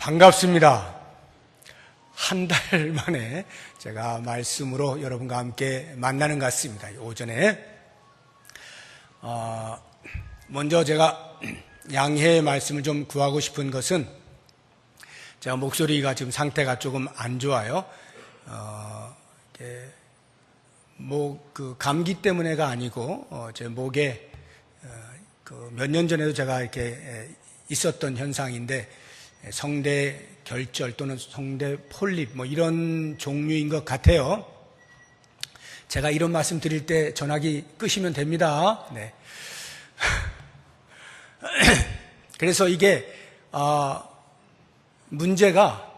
반갑습니다. 한 달 만에 제가 말씀으로 여러분과 함께 만나는 것 같습니다. 오전에 먼저 제가 양해의 말씀을 좀 구하고 싶은 것은 제가 목소리가 지금 상태가 조금 안 좋아요. 감기 때문에가 아니고 제 목에 몇 년 전에도 제가 이렇게 있었던 현상인데 성대 결절 또는 성대 폴립 이런 종류인 것 같아요. 제가 이런 말씀 드릴 때 전화기 끄시면 됩니다. 네. 그래서 이게 문제가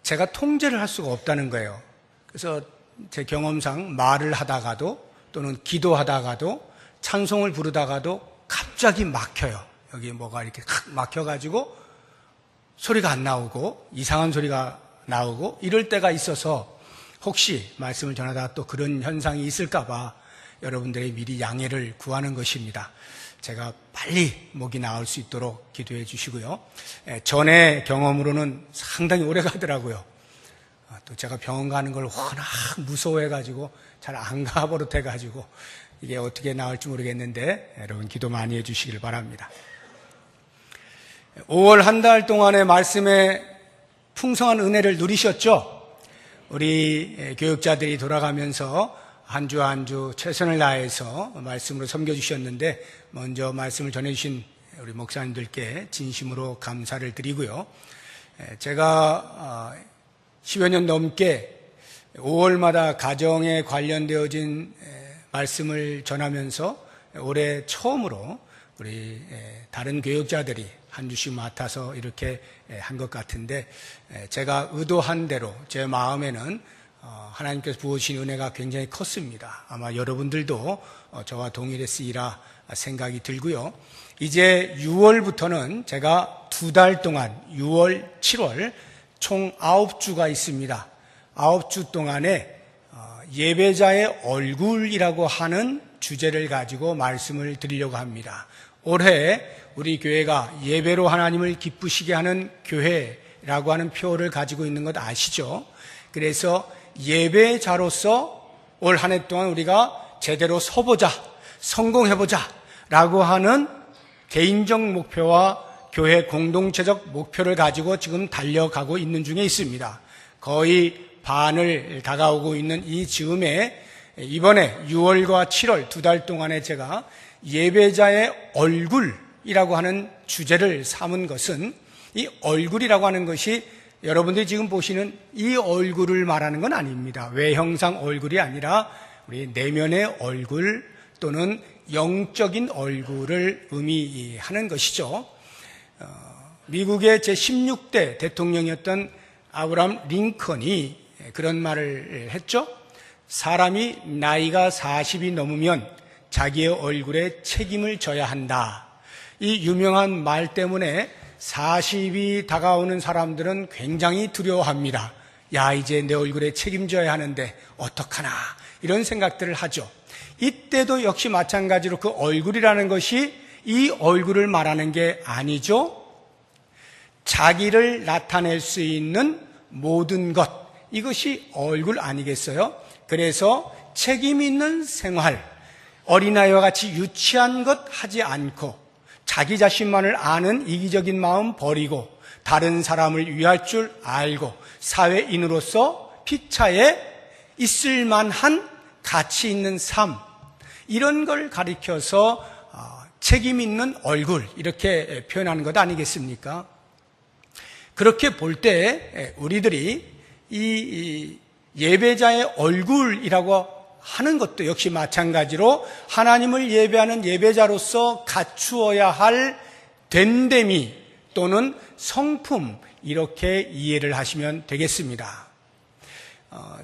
제가 통제를 할 수가 없다는 거예요. 그래서 제 경험상 말을 하다가도 또는 기도하다가도 찬송을 부르다가도 갑자기 막혀요. 여기 뭐가 이렇게 막혀가지고 소리가 안 나오고 이상한 소리가 나오고 이럴 때가 있어서 혹시 말씀을 전하다가 또 그런 현상이 있을까봐 여러분들의 미리 양해를 구하는 것입니다. 제가 빨리 목이 나을 수 있도록 기도해 주시고요. 전에 경험으로는 상당히 오래 가더라고요. 또 제가 병원 가는 걸 워낙 무서워해가지고 잘 안 가버릇해가지고 이게 어떻게 나을지 모르겠는데 여러분 기도 많이 해주시길 바랍니다. 5월 한 달 동안의 말씀에 풍성한 은혜를 누리셨죠? 우리 교육자들이 돌아가면서 한 주 한 주 최선을 다해서 말씀으로 섬겨주셨는데 먼저 말씀을 전해주신 우리 목사님들께 진심으로 감사를 드리고요. 제가 10여 년 넘게 5월마다 가정에 관련되어진 말씀을 전하면서 올해 처음으로 우리 다른 교육자들이 한 주씩 맡아서 이렇게 한 것 같은데 제가 의도한 대로 제 마음에는 하나님께서 부어주신 은혜가 굉장히 컸습니다. 아마 여러분들도 저와 동일했으리라 생각이 들고요. 이제 6월부터는 제가 2달 동안 6월, 7월 총 9주가 있습니다. 9주 동안에 예배자의 얼굴이라고 하는 주제를 가지고 말씀을 드리려고 합니다. 올해 우리 교회가 예배로 하나님을 기쁘시게 하는 교회라고 하는 표를 가지고 있는 것 아시죠? 그래서 예배자로서 올 한 해 동안 우리가 제대로 서보자, 성공해보자 라고 하는 개인적 목표와 교회 공동체적 목표를 가지고 지금 달려가고 있는 중에 있습니다. 거의 반을 다가오고 있는 이 즈음에 이번에 6월과 7월 2달 동안에 제가 예배자의 얼굴이라고 하는 주제를 삼은 것은 이 얼굴이라고 하는 것이 여러분들이 지금 보시는 이 얼굴을 말하는 건 아닙니다. 외형상 얼굴이 아니라 우리 내면의 얼굴 또는 영적인 얼굴을 의미하는 것이죠. 미국의 제16대 대통령이었던 아브라함 링컨이 그런 말을 했죠. 사람이 나이가 40이 넘으면 자기의 얼굴에 책임을 져야 한다. 이 유명한 말 때문에 40이 다가오는 사람들은 굉장히 두려워합니다. 야, 이제 내 얼굴에 책임져야 하는데 어떡하나 이런 생각들을 하죠. 이때도 역시 마찬가지로 그 얼굴이라는 것이 이 얼굴을 말하는 게 아니죠. 자기를 나타낼 수 있는 모든 것, 이것이 얼굴 아니겠어요? 그래서 책임 있는 생활, 어린아이와 같이 유치한 것 하지 않고 자기 자신만을 아는 이기적인 마음 버리고 다른 사람을 위할 줄 알고 사회인으로서 피차에 있을 만한 가치 있는 삶, 이런 걸 가리켜서 책임 있는 얼굴 이렇게 표현하는 것 아니겠습니까? 그렇게 볼 때 우리들이 이 예배자의 얼굴이라고 하는 것도 역시 마찬가지로 하나님을 예배하는 예배자로서 갖추어야 할 됨됨이 또는 성품, 이렇게 이해를 하시면 되겠습니다.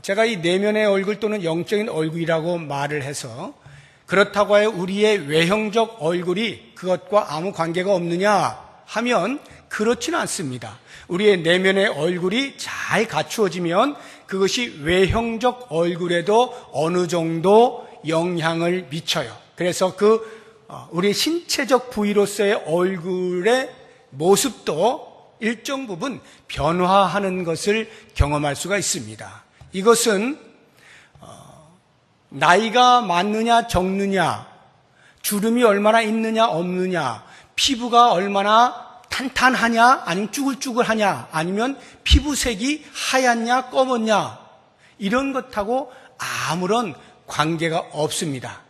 제가 이 내면의 얼굴 또는 영적인 얼굴이라고 말을 해서 그렇다고 하여 우리의 외형적 얼굴이 그것과 아무 관계가 없느냐 하면 그렇지는 않습니다. 우리의 내면의 얼굴이 잘 갖추어지면 그것이 외형적 얼굴에도 어느 정도 영향을 미쳐요. 그래서 우리 신체적 부위로서의 얼굴의 모습도 일정 부분 변화하는 것을 경험할 수가 있습니다. 이것은 나이가 많느냐 적느냐, 주름이 얼마나 있느냐 없느냐, 피부가 얼마나 탄탄하냐 아니면 쭈글쭈글하냐, 아니면 피부색이 하얗냐 검었냐, 이런 것하고 아무런 관계가 없습니다.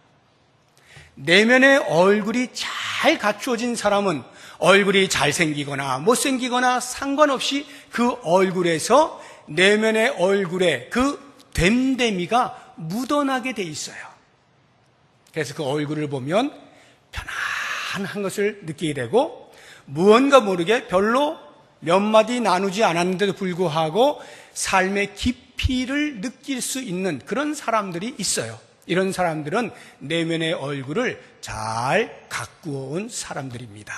내면의 얼굴이 잘 갖추어진 사람은 얼굴이 잘생기거나 못생기거나 상관없이 그 얼굴에서 내면의 얼굴에 그 됨됨이가 묻어나게 돼 있어요. 그래서 그 얼굴을 보면 편안한 것을 느끼게 되고, 무언가 모르게 별로 몇 마디 나누지 않았는데도 불구하고 삶의 깊이를 느낄 수 있는 그런 사람들이 있어요. 이런 사람들은 내면의 얼굴을 잘 가꾸어 온 사람들입니다.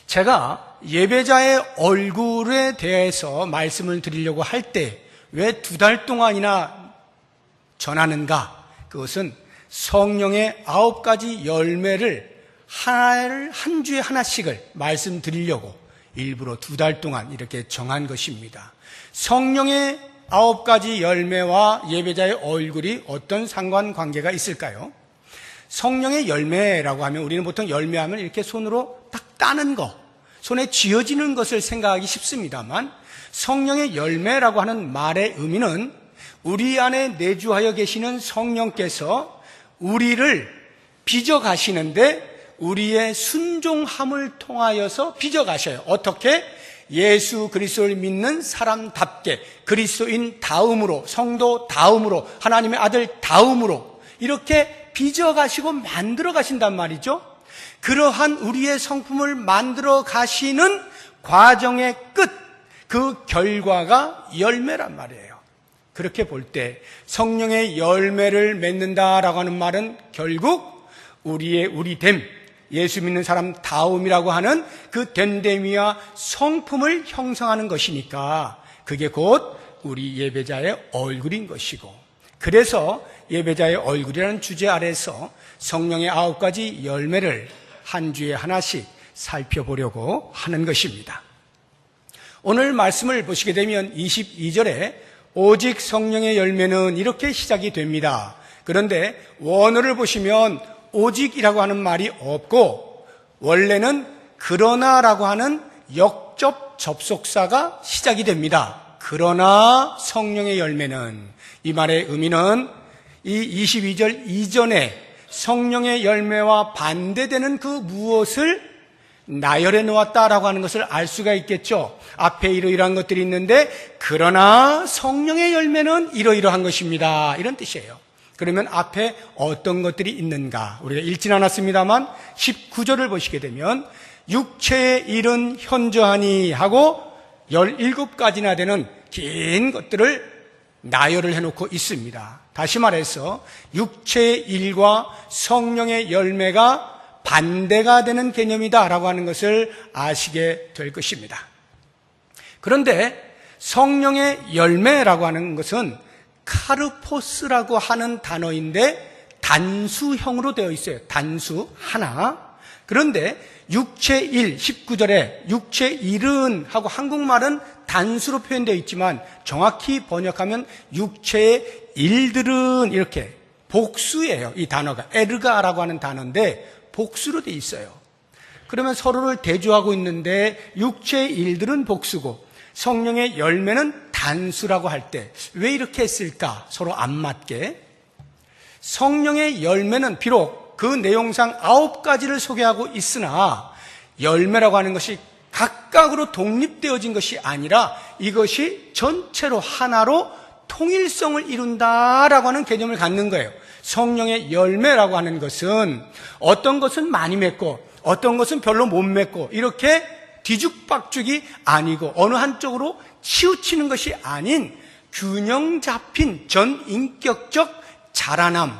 제가 예배자의 얼굴에 대해서 말씀을 드리려고 할 때 왜 2달 동안이나 전하는가? 그것은 성령의 9가지 열매를 한 주에 하나씩을 말씀드리려고 일부러 2달 동안 이렇게 정한 것입니다. 성령의 9가지 열매와 예배자의 얼굴이 어떤 상관관계가 있을까요? 성령의 열매라고 하면 우리는 보통 열매하면 이렇게 손으로 딱 따는 거, 손에 쥐어지는 것을 생각하기 쉽습니다만, 성령의 열매라고 하는 말의 의미는 우리 안에 내주하여 계시는 성령께서 우리를 빚어가시는데 우리의 순종함을 통하여서 빚어가셔요. 어떻게? 예수 그리스도를 믿는 사람답게, 그리스도인 다음으로, 성도 다음으로, 하나님의 아들 다음으로 이렇게 빚어가시고 만들어 가신단 말이죠. 그러한 우리의 성품을 만들어 가시는 과정의 끝, 그 결과가 열매란 말이에요. 그렇게 볼 때 성령의 열매를 맺는다라고 하는 말은 결국 우리됨, 예수 믿는 사람 다움이라고 하는 그 됨됨이와 성품을 형성하는 것이니까 그게 곧 우리 예배자의 얼굴인 것이고, 그래서 예배자의 얼굴이라는 주제 아래서 성령의 9가지 열매를 한 주에 하나씩 살펴보려고 하는 것입니다. 오늘 말씀을 보시게 되면 22절에 오직 성령의 열매는 이렇게 시작이 됩니다. 그런데 원어를 보시면 오직이라고 하는 말이 없고 원래는 그러나라고 하는 역접 접속사가 시작이 됩니다. 그러나 성령의 열매는, 이 말의 의미는 이 22절 이전에 성령의 열매와 반대되는 그 무엇을 나열해 놓았다라고 하는 것을 알 수가 있겠죠. 앞에 이러이러한 것들이 있는데 그러나 성령의 열매는 이러이러한 것입니다, 이런 뜻이에요. 그러면 앞에 어떤 것들이 있는가? 우리가 읽진 않았습니다만 19절을 보시게 되면 육체의 일은 현저하니 하고 17가지나 되는 긴 것들을 나열을 해놓고 있습니다. 다시 말해서 육체의 일과 성령의 열매가 반대가 되는 개념이다라고 하는 것을 아시게 될 것입니다. 그런데 성령의 열매라고 하는 것은 카르포스라고 하는 단어인데 단수형으로 되어 있어요. 단수 하나. 그런데 육체일 19절에 육체일은 하고 한국말은 단수로 표현되어 있지만 정확히 번역하면 육체의 일들은 이렇게 복수예요. 이 단어가 에르가라고 하는 단어인데 복수로 되어 있어요. 그러면 서로를 대조하고 있는데 육체의 일들은 복수고 성령의 열매는 단수라고 할 때 왜 이렇게 했을까? 서로 안 맞게. 성령의 열매는 비록 그 내용상 9가지를 소개하고 있으나 열매라고 하는 것이 각각으로 독립되어진 것이 아니라 이것이 전체로 하나로 통일성을 이룬다라고 하는 개념을 갖는 거예요. 성령의 열매라고 하는 것은 어떤 것은 많이 맺고 어떤 것은 별로 못 맺고 이렇게 뒤죽박죽이 아니고 어느 한쪽으로 치우치는 것이 아닌 균형 잡힌 전인격적 자라남,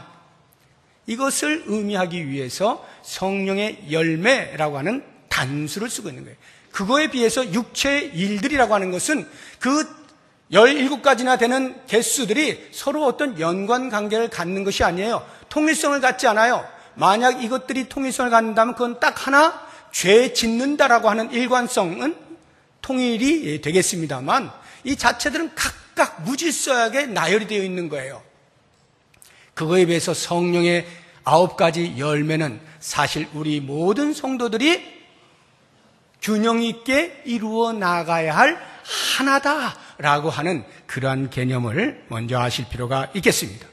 이것을 의미하기 위해서 성령의 열매라고 하는 단수를 쓰고 있는 거예요. 그거에 비해서 육체의 일들이라고 하는 것은 그 17가지나 되는 개수들이 서로 어떤 연관관계를 갖는 것이 아니에요. 통일성을 갖지 않아요. 만약 이것들이 통일성을 갖는다면 그건 딱 하나, 죄 짓는다라고 하는 일관성은 통일이 되겠습니다만 이 자체들은 각각 무질서하게 나열이 되어 있는 거예요. 그거에 비해서 성령의 9가지 열매는 사실 우리 모든 성도들이 균형 있게 이루어 나가야 할 하나다라고 하는 그러한 개념을 먼저 아실 필요가 있겠습니다.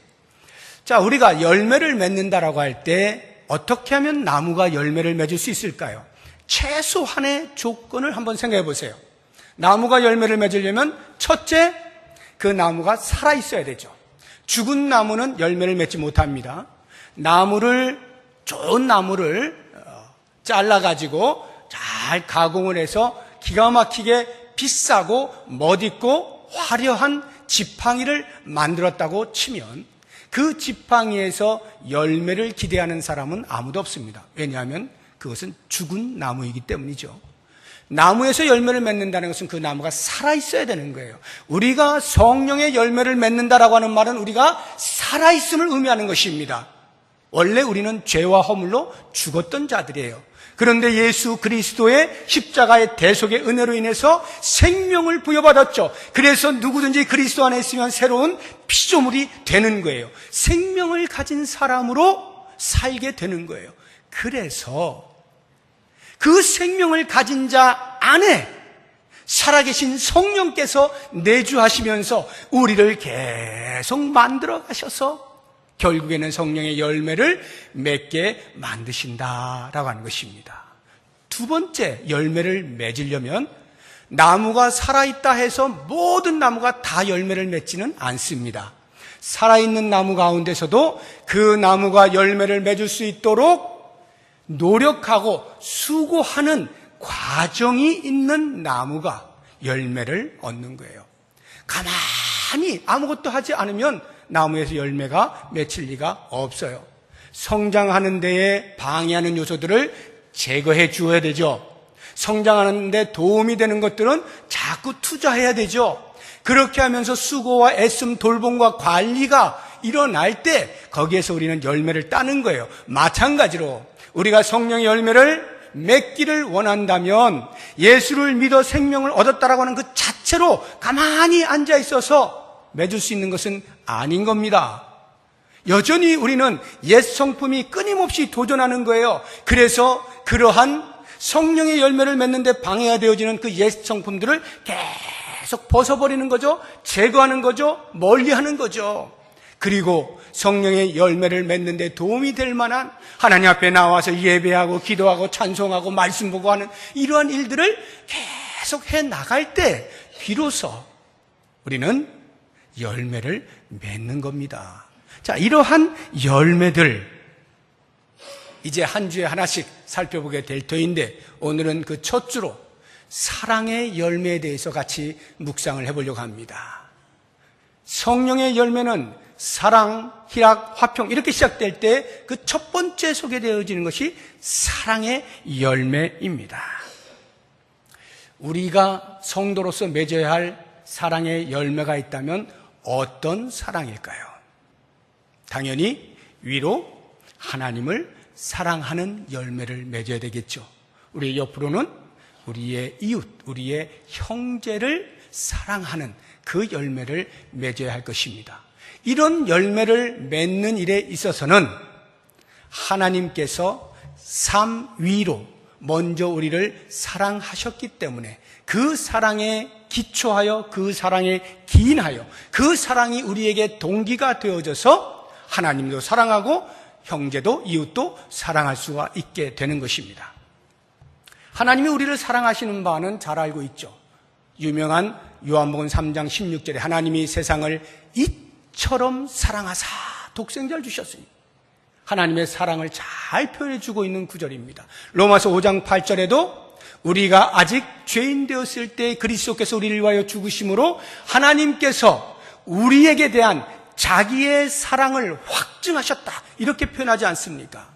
자, 우리가 열매를 맺는다라고 할 때 어떻게 하면 나무가 열매를 맺을 수 있을까요? 최소한의 조건을 한번 생각해 보세요. 나무가 열매를 맺으려면 첫째, 그 나무가 살아있어야 되죠. 죽은 나무는 열매를 맺지 못합니다. 좋은 나무를 잘라가지고 잘 가공을 해서 기가 막히게 비싸고 멋있고 화려한 지팡이를 만들었다고 치면 그 지팡이에서 열매를 기대하는 사람은 아무도 없습니다. 왜냐하면 그것은 죽은 나무이기 때문이죠. 나무에서 열매를 맺는다는 것은 그 나무가 살아있어야 되는 거예요. 우리가 성령의 열매를 맺는다라고 하는 말은 우리가 살아있음을 의미하는 것입니다. 원래 우리는 죄와 허물로 죽었던 자들이에요. 그런데 예수 그리스도의 십자가의 대속의 은혜로 인해서 생명을 부여받았죠. 그래서 누구든지 그리스도 안에 있으면 새로운 피조물이 되는 거예요. 생명을 가진 사람으로 살게 되는 거예요. 그래서 그 생명을 가진 자 안에 살아계신 성령께서 내주하시면서 우리를 계속 만들어 가셔서 결국에는 성령의 열매를 맺게 만드신다라고 하는 것입니다. 두 번째, 열매를 맺으려면 나무가 살아있다 해서 모든 나무가 다 열매를 맺지는 않습니다. 살아있는 나무 가운데서도 그 나무가 열매를 맺을 수 있도록 노력하고 수고하는 과정이 있는 나무가 열매를 얻는 거예요. 가만히 아무것도 하지 않으면 나무에서 열매가 맺힐 리가 없어요. 성장하는 데에 방해하는 요소들을 제거해 주어야 되죠. 성장하는 데 도움이 되는 것들은 자꾸 투자해야 되죠. 그렇게 하면서 수고와 애씀, 돌봄과 관리가 일어날 때 거기에서 우리는 열매를 따는 거예요. 마찬가지로 우리가 성령의 열매를 맺기를 원한다면 예수를 믿어 생명을 얻었다라고 하는 그 자체로 가만히 앉아 있어서 맺을 수 있는 것은 아닌 겁니다. 여전히 우리는 옛 성품이 끊임없이 도전하는 거예요. 그래서 그러한 성령의 열매를 맺는데 방해가 되어지는 그 옛 성품들을 계속 벗어버리는 거죠. 제거하는 거죠. 멀리하는 거죠. 그리고 성령의 열매를 맺는 데 도움이 될 만한 하나님 앞에 나와서 예배하고 기도하고 찬송하고 말씀 보고 하는 이러한 일들을 계속 해 나갈 때 비로소 우리는 열매를 맺는 겁니다. 자, 이러한 열매들 이제 한 주에 하나씩 살펴보게 될 터인데 오늘은 그 첫 주로 사랑의 열매에 대해서 같이 묵상을 해보려고 합니다. 성령의 열매는 사랑, 희락, 화평 이렇게 시작될 때 그 첫 번째 소개되어지는 것이 사랑의 열매입니다. 우리가 성도로서 맺어야 할 사랑의 열매가 있다면 어떤 사랑일까요? 당연히 위로 하나님을 사랑하는 열매를 맺어야 되겠죠. 우리 옆으로는 우리의 이웃, 우리의 형제를 사랑하는 그 열매를 맺어야 할 것입니다. 이런 열매를 맺는 일에 있어서는 하나님께서 삶 위로 먼저 우리를 사랑하셨기 때문에 그 사랑에 기초하여 그 사랑에 기인하여 그 사랑이 우리에게 동기가 되어져서 하나님도 사랑하고 형제도 이웃도 사랑할 수가 있게 되는 것입니다. 하나님이 우리를 사랑하시는 바는 잘 알고 있죠. 유명한 요한복음 3장 16절에 하나님이 세상을 이처럼 사랑하사 독생자를 주셨으니 하나님의 사랑을 잘 표현해주고 있는 구절입니다. 로마서 5장 8절에도 우리가 아직 죄인 되었을 때 그리스도께서 우리를 위하여 죽으심으로 하나님께서 우리에게 대한 자기의 사랑을 확증하셨다 이렇게 표현하지 않습니까?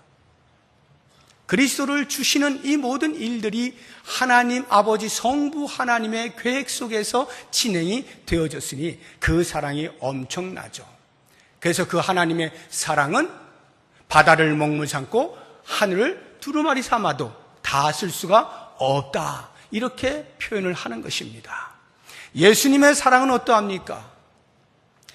그리스도를 주시는 이 모든 일들이 하나님 아버지 성부 하나님의 계획 속에서 진행이 되어졌으니 그 사랑이 엄청나죠. 그래서 그 하나님의 사랑은 바다를 먹물 삼고 하늘을 두루마리 삼아도 다 쓸 수가 없다 이렇게 표현을 하는 것입니다. 예수님의 사랑은 어떠합니까?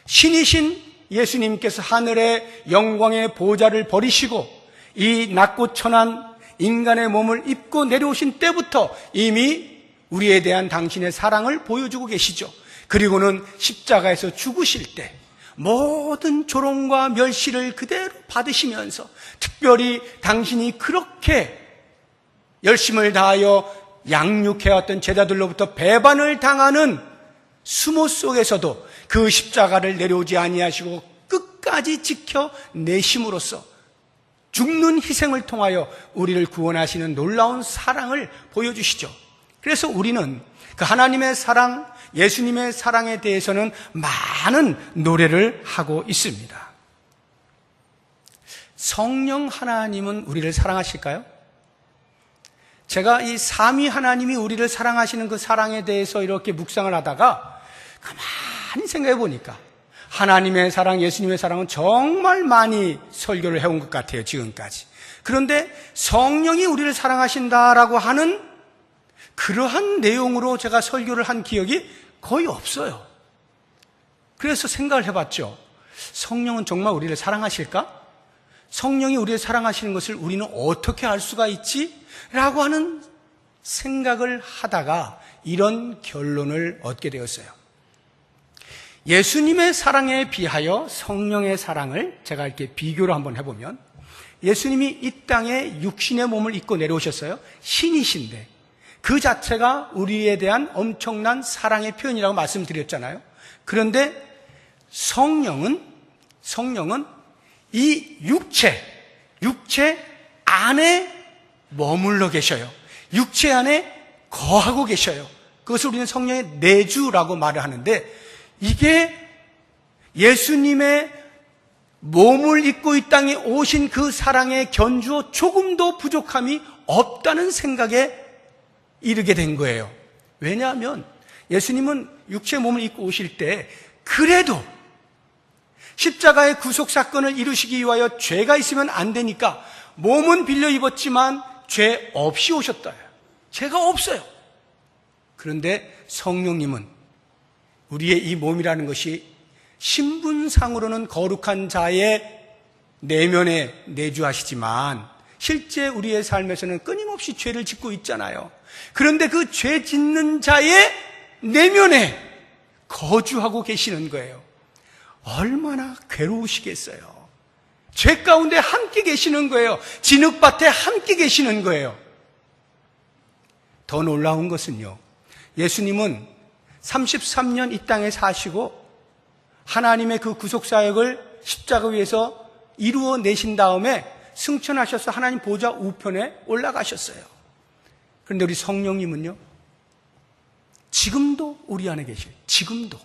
신이신 예수님께서 하늘의 영광의 보좌를 버리시고 이 낮고 천한 인간의 몸을 입고 내려오신 때부터 이미 우리에 대한 당신의 사랑을 보여주고 계시죠. 그리고는 십자가에서 죽으실 때 모든 조롱과 멸시를 그대로 받으시면서 특별히 당신이 그렇게 열심을 다하여 양육해왔던 제자들로부터 배반을 당하는 수모 속에서도 그 십자가를 내려오지 아니하시고 끝까지 지켜내심으로써 죽는 희생을 통하여 우리를 구원하시는 놀라운 사랑을 보여주시죠. 그래서 우리는 그 하나님의 사랑, 예수님의 사랑에 대해서는 많은 노래를 하고 있습니다. 성령 하나님은 우리를 사랑하실까요? 제가 이 삼위 하나님이 우리를 사랑하시는 그 사랑에 대해서 이렇게 묵상을 하다가 가만히 생각해 보니까 하나님의 사랑, 예수님의 사랑은 정말 많이 설교를 해온 것 같아요, 지금까지. 그런데 성령이 우리를 사랑하신다라고 하는 그러한 내용으로 제가 설교를 한 기억이 거의 없어요. 그래서 생각을 해봤죠. 성령은 정말 우리를 사랑하실까? 성령이 우리를 사랑하시는 것을 우리는 어떻게 알 수가 있지? 라고 하는 생각을 하다가 이런 결론을 얻게 되었어요. 예수님의 사랑에 비하여 성령의 사랑을 제가 이렇게 비교를 한번 해보면, 예수님이 이 땅에 육신의 몸을 입고 내려오셨어요. 신이신데 그 자체가 우리에 대한 엄청난 사랑의 표현이라고 말씀드렸잖아요. 그런데 성령은 이 육체 안에 머물러 계셔요. 육체 안에 거하고 계셔요. 그것을 우리는 성령의 내주라고 말을 하는데, 이게 예수님의 몸을 입고 이 땅에 오신 그 사랑에 견주어 조금도 부족함이 없다는 생각에 이르게 된 거예요. 왜냐하면 예수님은 육체의 몸을 입고 오실 때 그래도 십자가의 구속 사건을 이루시기 위하여 죄가 있으면 안 되니까 몸은 빌려 입었지만 죄 없이 오셨다. 죄가 없어요. 그런데 성령님은 우리의 이 몸이라는 것이 신분상으로는 거룩한 자의 내면에 내주하시지만 실제 우리의 삶에서는 끊임없이 죄를 짓고 있잖아요. 그런데 그 죄 짓는 자의 내면에 거주하고 계시는 거예요. 얼마나 괴로우시겠어요. 죄 가운데 함께 계시는 거예요. 진흙밭에 함께 계시는 거예요. 더 놀라운 것은요, 예수님은 33년 이 땅에 사시고 하나님의 그 구속사역을 십자가 위에서 이루어내신 다음에 승천하셔서 하나님 보좌 우편에 올라가셨어요. 그런데 우리 성령님은요, 지금도 우리 안에 계셔요. 지금도.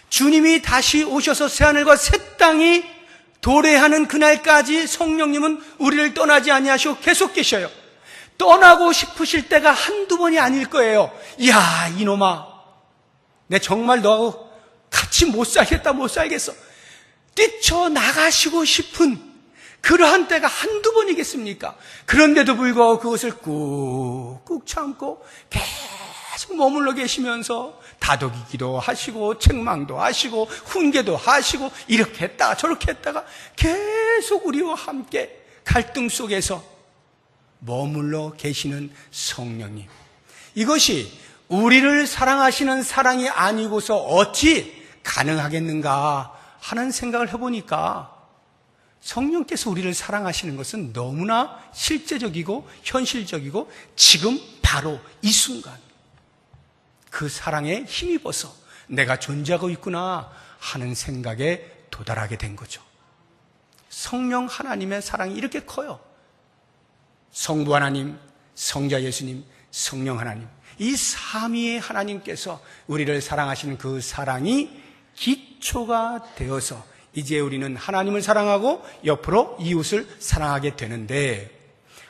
주님이 다시 오셔서 새하늘과 새 땅이 도래하는 그날까지 성령님은 우리를 떠나지 아니하시고 계속 계셔요. 떠나고 싶으실 때가 한두 번이 아닐 거예요. 이야, 이놈아, 내 정말 너하고 같이 못 살겠어. 뛰쳐나가시고 싶은 그러한 때가 한두 번이겠습니까? 그런데도 불구하고 그것을 꾹꾹 참고 계속 머물러 계시면서 다독이기도 하시고 책망도 하시고 훈계도 하시고 이렇게 했다가 저렇게 했다가 계속 우리와 함께 갈등 속에서 머물러 계시는 성령님, 이것이 우리를 사랑하시는 사랑이 아니고서 어찌 가능하겠는가 하는 생각을 해보니까 성령께서 우리를 사랑하시는 것은 너무나 실제적이고 현실적이고 지금 바로 이 순간 그 사랑에 힘입어서 내가 존재하고 있구나 하는 생각에 도달하게 된 거죠. 성령 하나님의 사랑이 이렇게 커요. 성부 하나님, 성자 예수님, 성령 하나님, 이 삼위의 하나님께서 우리를 사랑하시는 그 사랑이 기초가 되어서 이제 우리는 하나님을 사랑하고 옆으로 이웃을 사랑하게 되는데,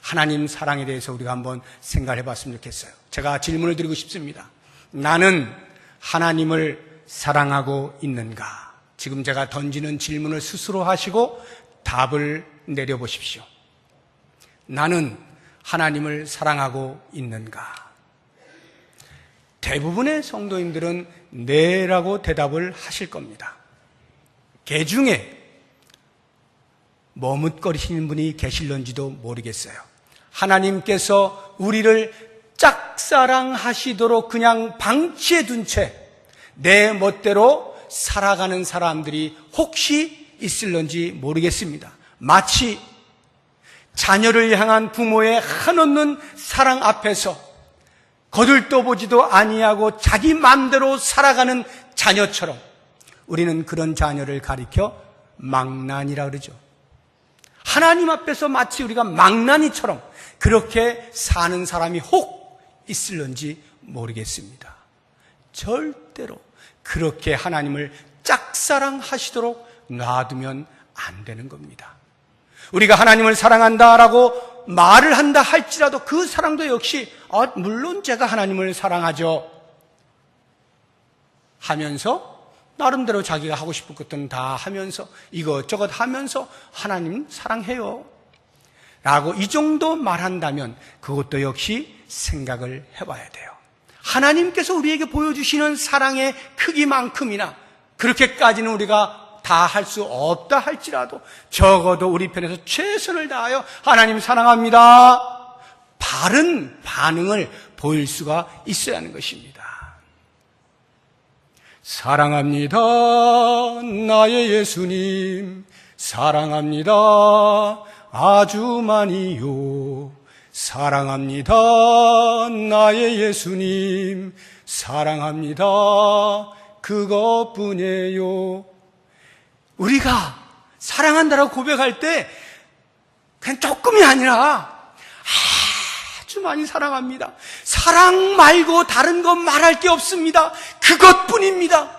하나님 사랑에 대해서 우리가 한번 생각해 봤으면 좋겠어요. 제가 질문을 드리고 싶습니다. 나는 하나님을 사랑하고 있는가? 지금 제가 던지는 질문을 스스로 하시고 답을 내려보십시오. 나는 하나님을 사랑하고 있는가? 대부분의 성도님들은 네라고 대답을 하실 겁니다. 개 중에 머뭇거리시는 분이 계실런지도 모르겠어요. 하나님께서 우리를 짝사랑하시도록 그냥 방치해 둔 채 내 멋대로 살아가는 사람들이 혹시 있을런지 모르겠습니다. 마치 자녀를 향한 부모의 한없는 사랑 앞에서 거들떠보지도 아니하고 자기 마음대로 살아가는 자녀처럼 우리는 그런 자녀를 가리켜 망나니라 그러죠. 하나님 앞에서 마치 우리가 망나니처럼 그렇게 사는 사람이 혹 있을런지 모르겠습니다. 절대로 그렇게 하나님을 짝사랑하시도록 놔두면 안 되는 겁니다. 우리가 하나님을 사랑한다라고 말을 한다 할지라도 그 사랑도 역시 물론 제가 하나님을 사랑하죠 하면서 나름대로 자기가 하고 싶은 것들은 다 하면서 이것저것 하면서 하나님 사랑해요 라고 이 정도 말한다면 그것도 역시 생각을 해봐야 돼요. 하나님께서 우리에게 보여주시는 사랑의 크기만큼이나 그렇게까지는 우리가 다 할 수 없다 할지라도 적어도 우리 편에서 최선을 다하여 하나님 사랑합니다 바른 반응을 보일 수가 있어야 하는 것입니다. 사랑합니다 나의 예수님 사랑합니다 아주 많이요 사랑합니다 나의 예수님 사랑합니다 그것뿐이에요. 우리가 사랑한다라고 고백할 때 그냥 조금이 아니라 아주 많이 사랑합니다. 사랑 말고 다른 것 말할 게 없습니다. 그것뿐입니다.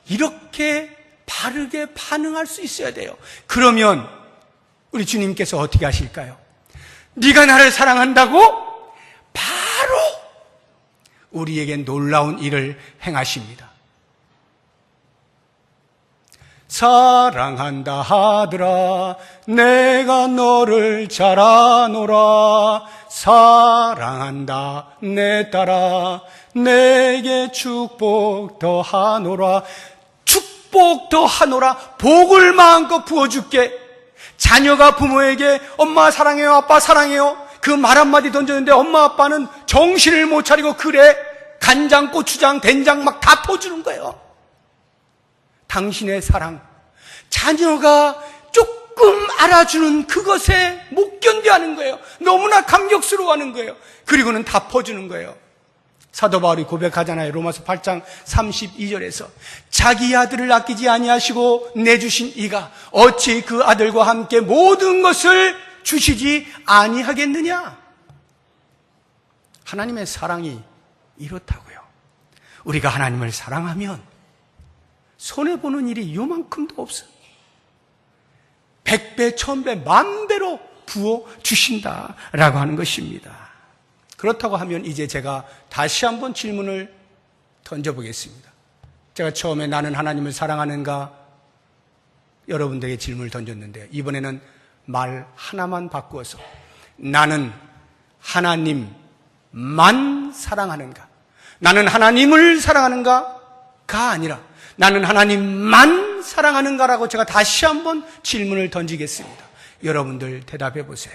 이렇게 바르게 반응할 수 있어야 돼요. 그러면 우리 주님께서 어떻게 하실까요? 네가 나를 사랑한다고? 바로 우리에게 놀라운 일을 행하십니다. 사랑한다 하더라 내가 너를 잘 아노라 사랑한다 내 딸아 내게 축복 더 하노라 축복 더 하노라 복을 마음껏 부어줄게. 자녀가 부모에게 엄마 사랑해요 아빠 사랑해요 그 말 한마디 던졌는데 엄마 아빠는 정신을 못 차리고 그래 간장 고추장 된장 막 다 퍼주는 거예요. 당신의 사랑 자녀가 조금 알아주는 그것에 못 견뎌하는 거예요. 너무나 감격스러워하는 거예요. 그리고는 다 퍼주는 거예요. 사도 바울이 고백하잖아요. 로마서 8장 32절에서 자기 아들을 아끼지 아니하시고 내주신 이가 어찌 그 아들과 함께 모든 것을 주시지 아니하겠느냐. 하나님의 사랑이 이렇다고요. 우리가 하나님을 사랑하면 손해보는 일이 요만큼도 없어요. 100배, 1000배, 만배로 부어주신다라고 하는 것입니다. 그렇다고 하면 이제 제가 다시 한번 질문을 던져보겠습니다. 제가 처음에 나는 하나님을 사랑하는가 여러분들에게 질문을 던졌는데요. 이번에는 말 하나만 바꾸어서 나는 하나님만 사랑하는가? 나는 하나님을 사랑하는가가 아니라 나는 하나님만 사랑하는가라고 제가 다시 한번 질문을 던지겠습니다. 여러분들 대답해 보세요.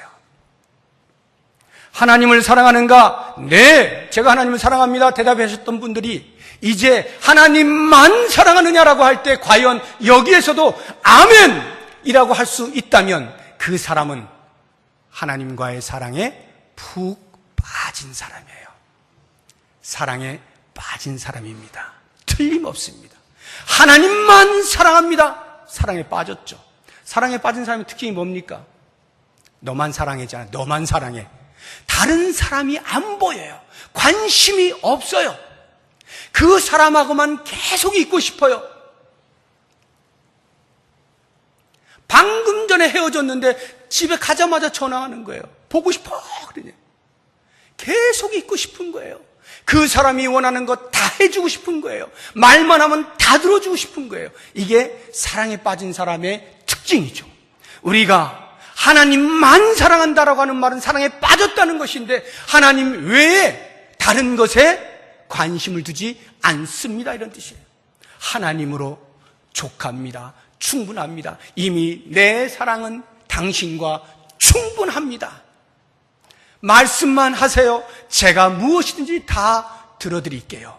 하나님을 사랑하는가? 네, 제가 하나님을 사랑합니다. 대답하셨던 분들이 이제 하나님만 사랑하느냐라고 할 때 과연 여기에서도 아멘이라고 할 수 있다면 그 사람은 하나님과의 사랑에 푹 빠진 사람이에요. 사랑에 빠진 사람입니다. 틀림없습니다. 하나님만 사랑합니다. 사랑에 빠졌죠. 사랑에 빠진 사람의 특징이 뭡니까? 너만 사랑해잖아. 너만 사랑해. 다른 사람이 안 보여요. 관심이 없어요. 그 사람하고만 계속 있고 싶어요. 방금 전에 헤어졌는데 집에 가자마자 전화하는 거예요. 보고 싶어. 그러냐. 계속 있고 싶은 거예요. 그 사람이 원하는 것 다 해주고 싶은 거예요. 말만 하면 다 들어주고 싶은 거예요. 이게 사랑에 빠진 사람의 특징이죠. 우리가 하나님만 사랑한다라고 하는 말은 사랑에 빠졌다는 것인데 하나님 외에 다른 것에 관심을 두지 않습니다. 이런 뜻이에요. 하나님으로 족합니다. 충분합니다. 이미 내 사랑은 당신과 충분합니다. 말씀만 하세요. 제가 무엇이든지 다 들어드릴게요.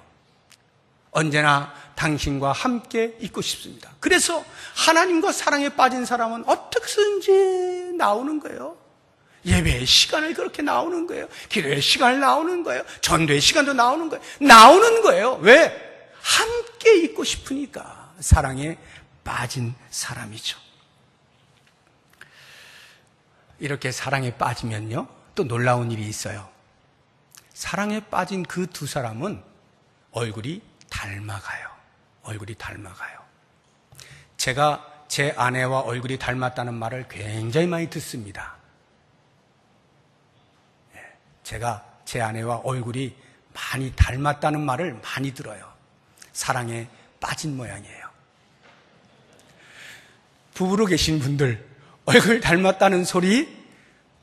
언제나 당신과 함께 있고 싶습니다. 그래서 하나님과 사랑에 빠진 사람은 어떻게든지 나오는 거예요. 예배의 시간을 그렇게 나오는 거예요. 기도의 시간을 나오는 거예요. 전도의 시간도 나오는 거예요. 나오는 거예요. 왜? 함께 있고 싶으니까. 사랑에 빠진 사람이죠. 이렇게 사랑에 빠지면요, 또 놀라운 일이 있어요. 사랑에 빠진 그 두 사람은 얼굴이 닮아가요. 얼굴이 닮아가요. 제가 제 아내와 얼굴이 닮았다는 말을 굉장히 많이 듣습니다. 제가 제 아내와 얼굴이 많이 닮았다는 말을 많이 들어요. 사랑에 빠진 모양이에요. 부부로 계신 분들, 얼굴 닮았다는 소리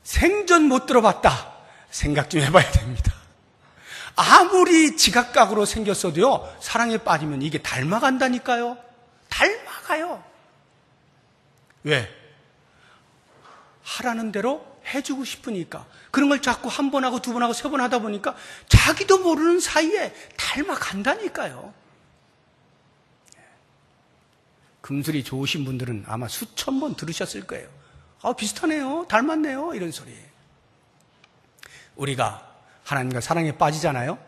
생전 못 들어봤다 생각 좀 해봐야 됩니다. 아무리 지각각으로 생겼어도요, 사랑에 빠지면 이게 닮아간다니까요. 닮아가요. 왜? 하라는 대로 해주고 싶으니까. 그런 걸 자꾸 한 번 하고 두 번 하고 세 번 하다 보니까 자기도 모르는 사이에 닮아간다니까요. 금술이 좋으신 분들은 아마 수천 번 들으셨을 거예요. 비슷하네요. 닮았네요. 이런 소리. 우리가 하나님과 사랑에 빠지잖아요.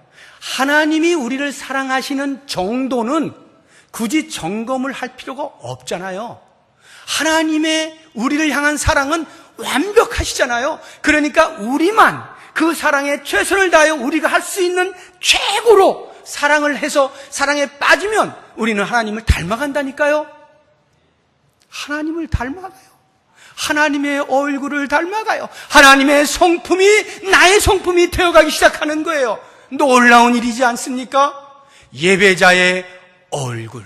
하나님이 우리를 사랑하시는 정도는 굳이 점검을 할 필요가 없잖아요. 하나님의 우리를 향한 사랑은 완벽하시잖아요. 그러니까 우리만 그 사랑에 최선을 다하여 우리가 할 수 있는 최고로 사랑을 해서 사랑에 빠지면 우리는 하나님을 닮아간다니까요. 하나님을 닮아가요. 하나님의 얼굴을 닮아가요. 하나님의 성품이 나의 성품이 되어가기 시작하는 거예요. 놀라운 일이지 않습니까? 예배자의 얼굴,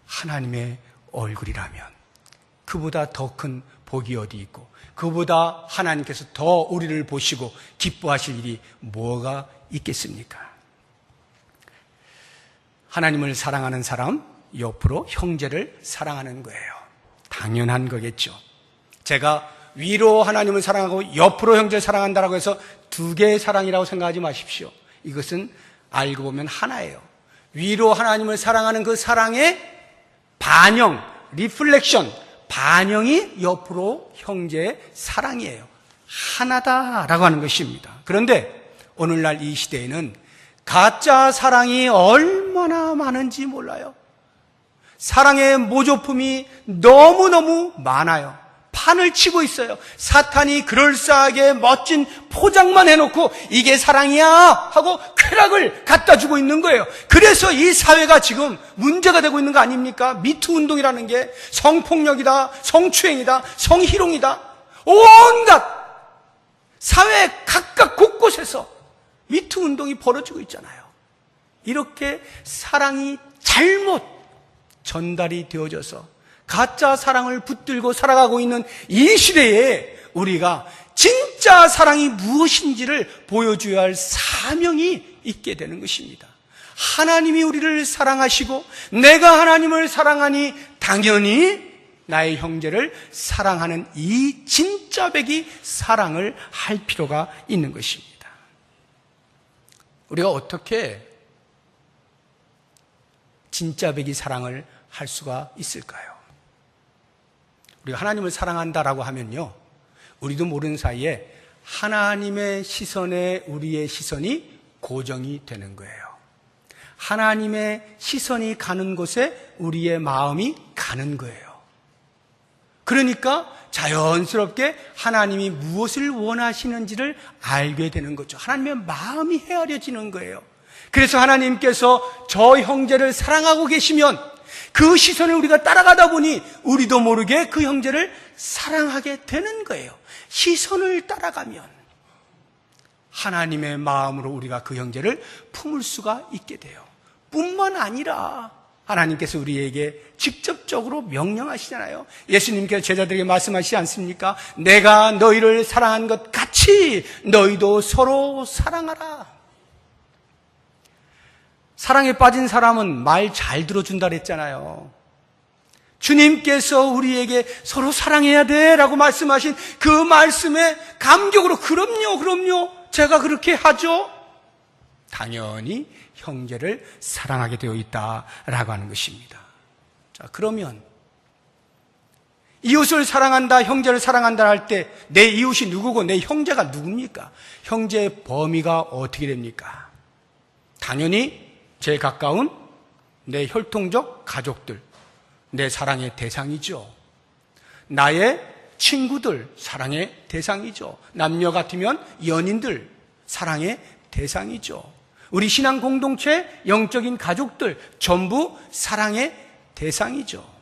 하나님의 얼굴이라면 그보다 더 큰 복이 어디 있고, 그보다 하나님께서 더 우리를 보시고 기뻐하실 일이 뭐가 있겠습니까? 하나님을 사랑하는 사람, 옆으로 형제를 사랑하는 거예요. 당연한 거겠죠. 제가 위로 하나님을 사랑하고 옆으로 형제를 사랑한다고 해서 두 개의 사랑이라고 생각하지 마십시오. 이것은 알고 보면 하나예요. 위로 하나님을 사랑하는 그 사랑의 반영, 리플렉션, 반영이 옆으로 형제의 사랑이에요. 하나다라고 하는 것입니다. 그런데 오늘날 이 시대에는 가짜 사랑이 얼마나 많은지 몰라요. 사랑의 모조품이 너무너무 많아요. 판을 치고 있어요. 사탄이 그럴싸하게 멋진 포장만 해놓고 이게 사랑이야 하고 쾌락을 갖다 주고 있는 거예요. 그래서 이 사회가 지금 문제가 되고 있는 거 아닙니까? 미투 운동이라는 게 성폭력이다, 성추행이다, 성희롱이다. 온갖 사회 각각 곳곳에서 미투 운동이 벌어지고 있잖아요. 이렇게 사랑이 잘못 전달이 되어져서 가짜 사랑을 붙들고 살아가고 있는 이 시대에 우리가 진짜 사랑이 무엇인지를 보여줘야 할 사명이 있게 되는 것입니다. 하나님이 우리를 사랑하시고 내가 하나님을 사랑하니 당연히 나의 형제를 사랑하는 이 진짜배기 사랑을 할 필요가 있는 것입니다. 우리가 어떻게 진짜배기 사랑을 할 수가 있을까요? 우리가 하나님을 사랑한다라고 하면요, 우리도 모르는 사이에 하나님의 시선에 우리의 시선이 고정이 되는 거예요. 하나님의 시선이 가는 곳에 우리의 마음이 가는 거예요. 그러니까 자연스럽게 하나님이 무엇을 원하시는지를 알게 되는 거죠. 하나님의 마음이 헤아려지는 거예요. 그래서 하나님께서 저 형제를 사랑하고 계시면 그 시선을 우리가 따라가다 보니 우리도 모르게 그 형제를 사랑하게 되는 거예요. 시선을 따라가면 하나님의 마음으로 우리가 그 형제를 품을 수가 있게 돼요. 뿐만 아니라 하나님께서 우리에게 직접적으로 명령하시잖아요. 예수님께서 제자들에게 말씀하시지 않습니까? 내가 너희를 사랑한 것 같이 너희도 서로 사랑하라. 사랑에 빠진 사람은 말 잘 들어준다 그랬잖아요. 주님께서 우리에게 서로 사랑해야 돼 라고 말씀하신 그 말씀에 감격으로 그럼요 제가 그렇게 하죠. 당연히 형제를 사랑하게 되어 있다라고 하는 것입니다. 자, 그러면 이웃을 사랑한다, 형제를 사랑한다 할 때 내 이웃이 누구고 내 형제가 누굽니까? 형제의 범위가 어떻게 됩니까? 당연히 제일 가까운 내 혈통적 가족들, 내 사랑의 대상이죠. 나의 친구들, 사랑의 대상이죠. 남녀 같으면 연인들, 사랑의 대상이죠. 우리 신앙 공동체, 영적인 가족들, 전부 사랑의 대상이죠.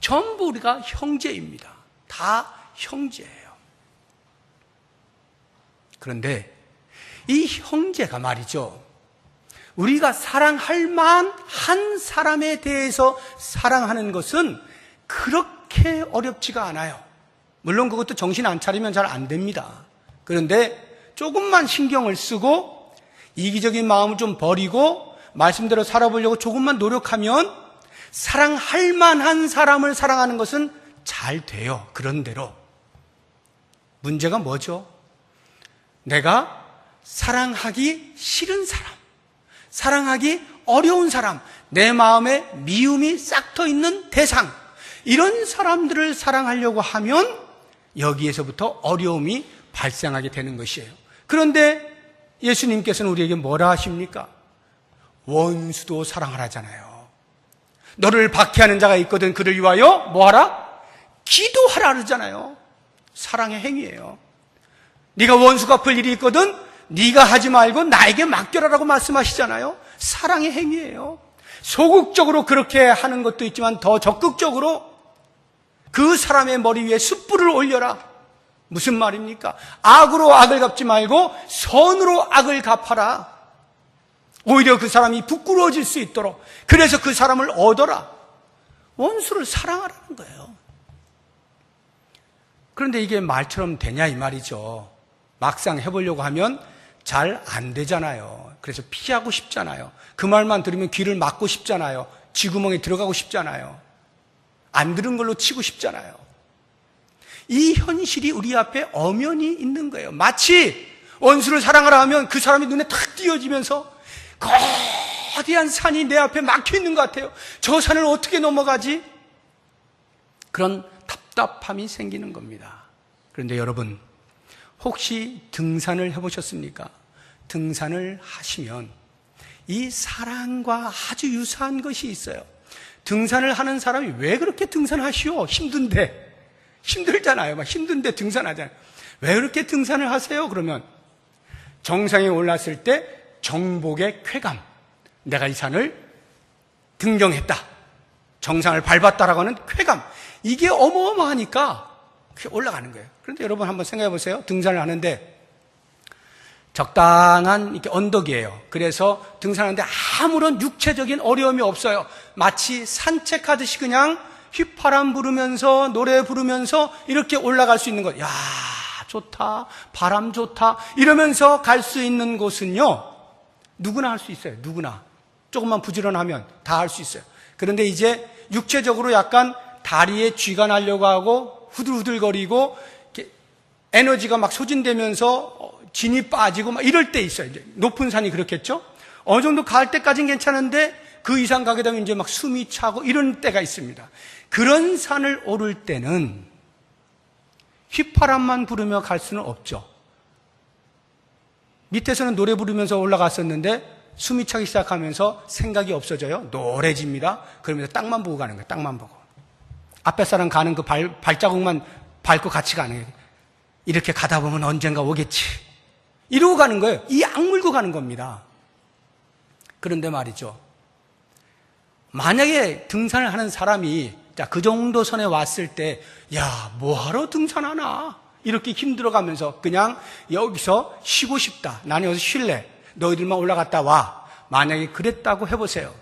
전부 우리가 형제입니다. 다 형제예요. 그런데 이 형제가 말이죠, 우리가 사랑할 만한 사람에 대해서 사랑하는 것은 그렇게 어렵지가 않아요. 물론 그것도 정신 안 차리면 잘 안 됩니다. 그런데 조금만 신경을 쓰고 이기적인 마음을 좀 버리고 말씀대로 살아보려고 조금만 노력하면 사랑할 만한 사람을 사랑하는 것은 잘 돼요. 그런대로. 문제가 뭐죠? 내가 사랑하기 싫은 사람, 사랑하기 어려운 사람, 내 마음에 미움이 싹 터 있는 대상, 이런 사람들을 사랑하려고 하면 여기에서부터 어려움이 발생하게 되는 것이에요. 그런데 예수님께서는 우리에게 뭐라 하십니까? 원수도 사랑하라잖아요. 너를 박해하는 자가 있거든 그를 위하여 뭐하라? 기도하라 그러잖아요. 사랑의 행위예요. 네가 원수 갚을 일이 있거든 네가 하지 말고 나에게 맡겨라라고 말씀하시잖아요. 사랑의 행위예요. 소극적으로 그렇게 하는 것도 있지만 더 적극적으로 그 사람의 머리 위에 숯불을 올려라. 무슨 말입니까? 악으로 악을 갚지 말고 선으로 악을 갚아라. 오히려 그 사람이 부끄러워질 수 있도록, 그래서 그 사람을 얻어라. 원수를 사랑하라는 거예요. 그런데 이게 말처럼 되냐 이 말이죠. 막상 해보려고 하면 잘 안 되잖아요. 그래서 피하고 싶잖아요. 그 말만 들으면 귀를 막고 싶잖아요. 쥐구멍에 들어가고 싶잖아요. 안 들은 걸로 치고 싶잖아요. 이 현실이 우리 앞에 엄연히 있는 거예요. 마치 원수를 사랑하라 하면 그 사람이 눈에 탁 띄어지면서 거대한 산이 내 앞에 막혀 있는 것 같아요. 저 산을 어떻게 넘어가지? 그런 답답함이 생기는 겁니다. 그런데 여러분, 혹시 등산을 해보셨습니까? 등산을 하시면 이 사랑과 아주 유사한 것이 있어요. 등산을 하는 사람이 왜 그렇게 등산하시오? 힘든데. 힘들잖아요. 막 힘든데 등산하잖아요. 왜 그렇게 등산을 하세요? 그러면 정상에 올랐을 때 정복의 쾌감. 내가 이 산을 등정했다. 정상을 밟았다라고 하는 쾌감. 이게 어마어마하니까 올라가는 거예요. 그런데 여러분 한번 생각해 보세요. 등산을 하는데 적당한 이렇게 언덕이에요. 그래서 등산하는데 아무런 육체적인 어려움이 없어요. 마치 산책하듯이 그냥 휘파람 부르면서 노래 부르면서 이렇게 올라갈 수 있는 것. 야, 좋다. 바람 좋다. 이러면서 갈 수 있는 곳은요, 누구나 할 수 있어요. 누구나. 조금만 부지런하면 다 할 수 있어요. 그런데 이제 육체적으로 약간 다리에 쥐가 나려고 하고 후들후들거리고 이렇게 에너지가 막 소진되면서 진이 빠지고 막 이럴 때 있어요. 이제 높은 산이 그렇겠죠? 어느 정도 갈 때까지는 괜찮은데 그 이상 가게 되면 이제 막 숨이 차고 이런 때가 있습니다. 그런 산을 오를 때는 휘파람만 부르며 갈 수는 없죠. 밑에서는 노래 부르면서 올라갔었는데 숨이 차기 시작하면서 생각이 없어져요. 노래집니다. 그러면서 땅만 보고 가는 거예요. 땅만 보고. 앞에 사람 가는 그 발자국만 밟고 같이 가는 거예요. 이렇게 가다 보면 언젠가 오겠지. 이러고 가는 거예요. 이 악물고 가는 겁니다. 그런데 말이죠. 만약에 등산을 하는 사람이 그 정도 선에 왔을 때, 야, 뭐하러 등산하나? 이렇게 힘들어가면서 그냥 여기서 쉬고 싶다. 나는 여기서 쉴래. 너희들만 올라갔다 와. 만약에 그랬다고 해보세요.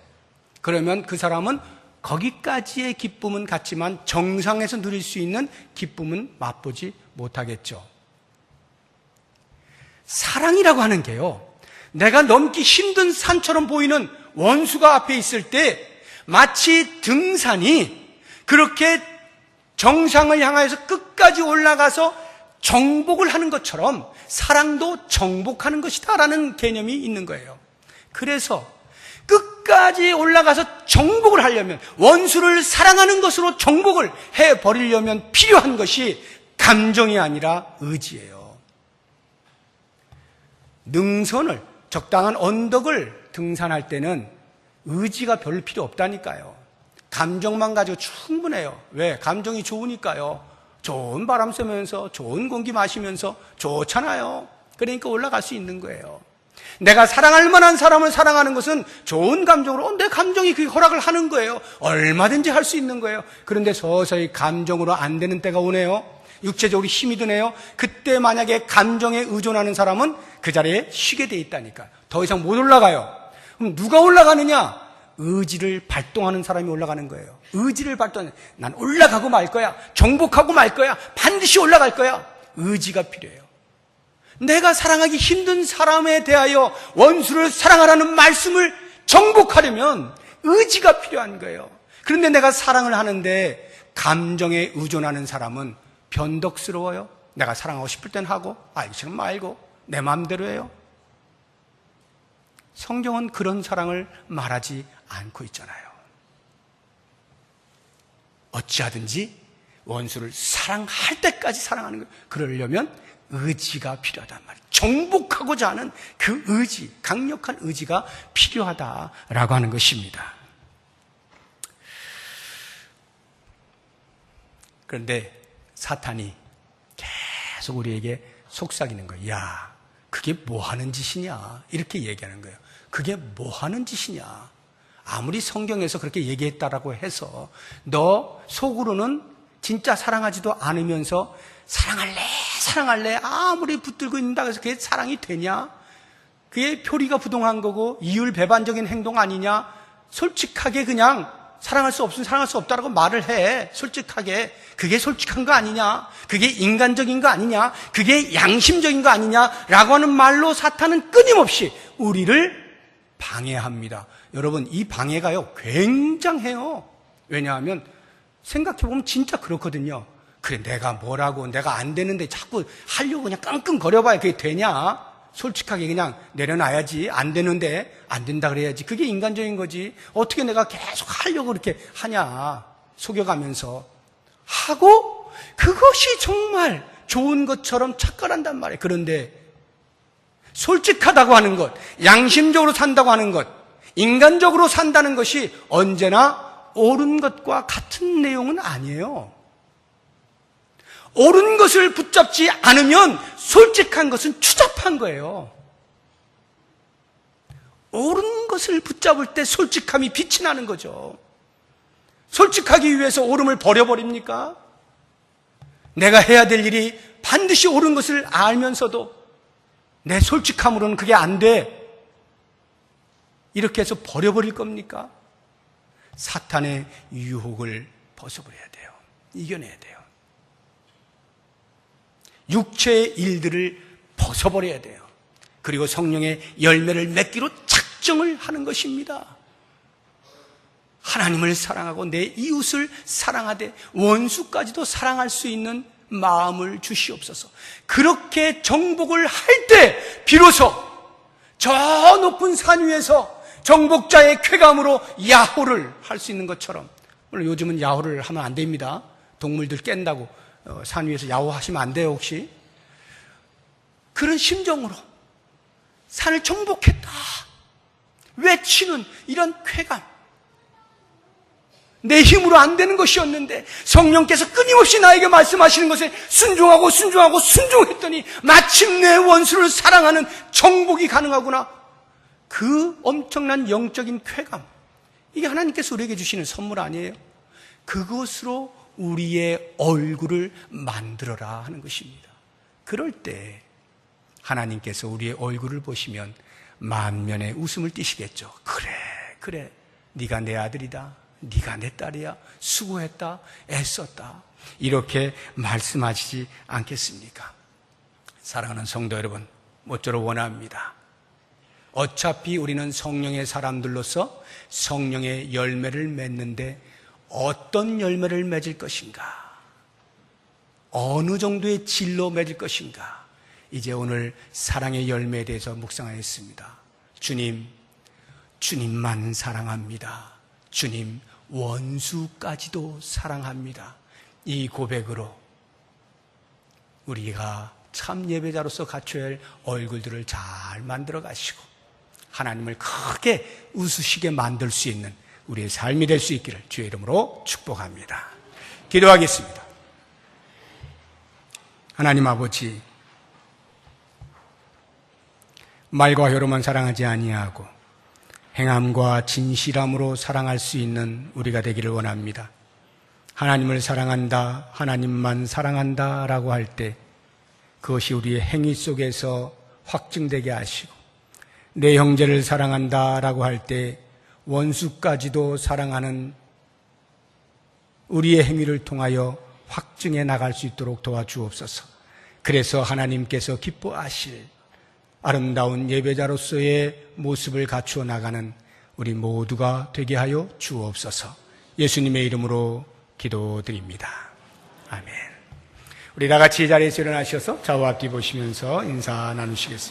그러면 그 사람은 거기까지의 기쁨은 같지만 정상에서 누릴 수 있는 기쁨은 맛보지 못하겠죠. 사랑이라고 하는 게요, 내가 넘기 힘든 산처럼 보이는 원수가 앞에 있을 때 마치 등산이 그렇게 정상을 향해서 끝까지 올라가서 정복을 하는 것처럼 사랑도 정복하는 것이다라는 개념이 있는 거예요. 그래서 끝까지 올라가서 정복을 하려면, 원수를 사랑하는 것으로 정복을 해버리려면 필요한 것이 감정이 아니라 의지예요. 능선을, 적당한 언덕을 등산할 때는 의지가 별로 필요 없다니까요. 감정만 가지고 충분해요. 왜? 감정이 좋으니까요. 좋은 바람 쐬면서 좋은 공기 마시면서 좋잖아요. 그러니까 올라갈 수 있는 거예요. 내가 사랑할 만한 사람을 사랑하는 것은 좋은 감정으로, 내 감정이 그 허락을 하는 거예요. 얼마든지 할 수 있는 거예요. 그런데 서서히 감정으로 안 되는 때가 오네요. 육체적으로 힘이 드네요. 그때 만약에 감정에 의존하는 사람은 그 자리에 쉬게 돼 있다니까요. 더 이상 못 올라가요. 그럼 누가 올라가느냐? 의지를 발동하는 사람이 올라가는 거예요. 의지를 발동하는, 난 올라가고 말 거야. 정복하고 말 거야. 반드시 올라갈 거야. 의지가 필요해요. 내가 사랑하기 힘든 사람에 대하여 원수를 사랑하라는 말씀을 정복하려면 의지가 필요한 거예요. 그런데 내가 사랑을 하는데 감정에 의존하는 사람은 변덕스러워요. 내가 사랑하고 싶을 땐 하고 알기 싫으면 말고 내 마음대로 해요. 성경은 그런 사랑을 말하지 않고 있잖아요. 어찌하든지 원수를 사랑할 때까지 사랑하는 거예요. 그러려면 의지가 필요하단 말이에요. 정복하고자 하는 그 의지, 강력한 의지가 필요하다라고 하는 것입니다. 그런데 사탄이 계속 우리에게 속삭이는 거예요. 야, 그게 뭐 하는 짓이냐? 이렇게 얘기하는 거예요. 그게 뭐 하는 짓이냐? 아무리 성경에서 그렇게 얘기했다라고 해서 너 속으로는 진짜 사랑하지도 않으면서 사랑할래 아무리 붙들고 있는다 해서 그게 사랑이 되냐? 그게 표리가 부동한 거고 이율배반적인 행동 아니냐? 솔직하게 그냥 사랑할 수 없으면 사랑할 수 없다라고 말을 해. 솔직하게. 그게 솔직한 거 아니냐? 그게 인간적인 거 아니냐? 그게 양심적인 거 아니냐라고 하는 말로 사탄은 끊임없이 우리를 방해합니다. 여러분, 이 방해가요 굉장해요. 왜냐하면 생각해보면 진짜 그렇거든요. 그래, 내가 뭐라고, 내가 안 되는데 자꾸 하려고 그냥 끙끙거려봐야 그게 되냐? 솔직하게 그냥 내려놔야지. 안 되는데 안 된다 그래야지. 그게 인간적인 거지. 어떻게 내가 계속 하려고 그렇게 하냐? 속여가면서 하고 그것이 정말 좋은 것처럼 착각한단 말이에요. 그런데 솔직하다고 하는 것, 양심적으로 산다고 하는 것, 인간적으로 산다는 것이 언제나 옳은 것과 같은 내용은 아니에요. 옳은 것을 붙잡지 않으면 솔직한 것은 추잡한 거예요. 옳은 것을 붙잡을 때 솔직함이 빛이 나는 거죠. 솔직하기 위해서 옳음을 버려버립니까? 내가 해야 될 일이 반드시 옳은 것을 알면서도 내 솔직함으로는 그게 안 돼. 이렇게 해서 버려버릴 겁니까? 사탄의 유혹을 벗어버려야 돼요. 이겨내야 돼요. 육체의 일들을 벗어버려야 돼요. 그리고 성령의 열매를 맺기로 작정을 하는 것입니다. 하나님을 사랑하고 내 이웃을 사랑하되 원수까지도 사랑할 수 있는 마음을 주시옵소서. 그렇게 정복을 할 때 비로소 저 높은 산 위에서 정복자의 쾌감으로 야호를 할 수 있는 것처럼, 물론 요즘은 야호를 하면 안 됩니다. 동물들 깬다고 산 위에서 야호하시면 안 돼요. 혹시 그런 심정으로 산을 정복했다 외치는 이런 쾌감, 내 힘으로 안 되는 것이었는데 성령께서 끊임없이 나에게 말씀하시는 것에 순종했더니 마침내 원수를 사랑하는 정복이 가능하구나. 그 엄청난 영적인 쾌감, 이게 하나님께서 우리에게 주시는 선물 아니에요? 그것으로 우리의 얼굴을 만들어라 하는 것입니다. 그럴 때 하나님께서 우리의 얼굴을 보시면 만면의 웃음을 띠시겠죠. 그래 네가 내 아들이다, 네가 내 딸이야, 수고했다, 애썼다, 이렇게 말씀하시지 않겠습니까? 사랑하는 성도 여러분, 모쪼록 원합니다. 어차피 우리는 성령의 사람들로서 성령의 열매를 맺는데 어떤 열매를 맺을 것인가? 어느 정도의 질로 맺을 것인가? 이제 오늘 사랑의 열매에 대해서 묵상하였습니다. 주님만 사랑합니다. 주님, 원수까지도 사랑합니다. 이 고백으로 우리가 참 예배자로서 갖춰야 할 얼굴들을 잘 만들어 가시고 하나님을 크게 웃으시게 만들 수 있는 우리의 삶이 될 수 있기를 주의 이름으로 축복합니다. 기도하겠습니다. 하나님 아버지, 말과 혀로만 사랑하지 아니하고 행함과 진실함으로 사랑할 수 있는 우리가 되기를 원합니다. 하나님을 사랑한다, 하나님만 사랑한다 라고 할 때 그것이 우리의 행위 속에서 확증되게 하시고, 내 형제를 사랑한다 라고 할 때 원수까지도 사랑하는 우리의 행위를 통하여 확증해 나갈 수 있도록 도와주옵소서. 그래서 하나님께서 기뻐하실 아름다운 예배자로서의 모습을 갖추어 나가는 우리 모두가 되게 하여 주옵소서. 예수님의 이름으로 기도드립니다. 아멘. 우리 다 같이 이 자리에서 일어나셔서 좌우 앞뒤 보시면서 인사 나누시겠습니다.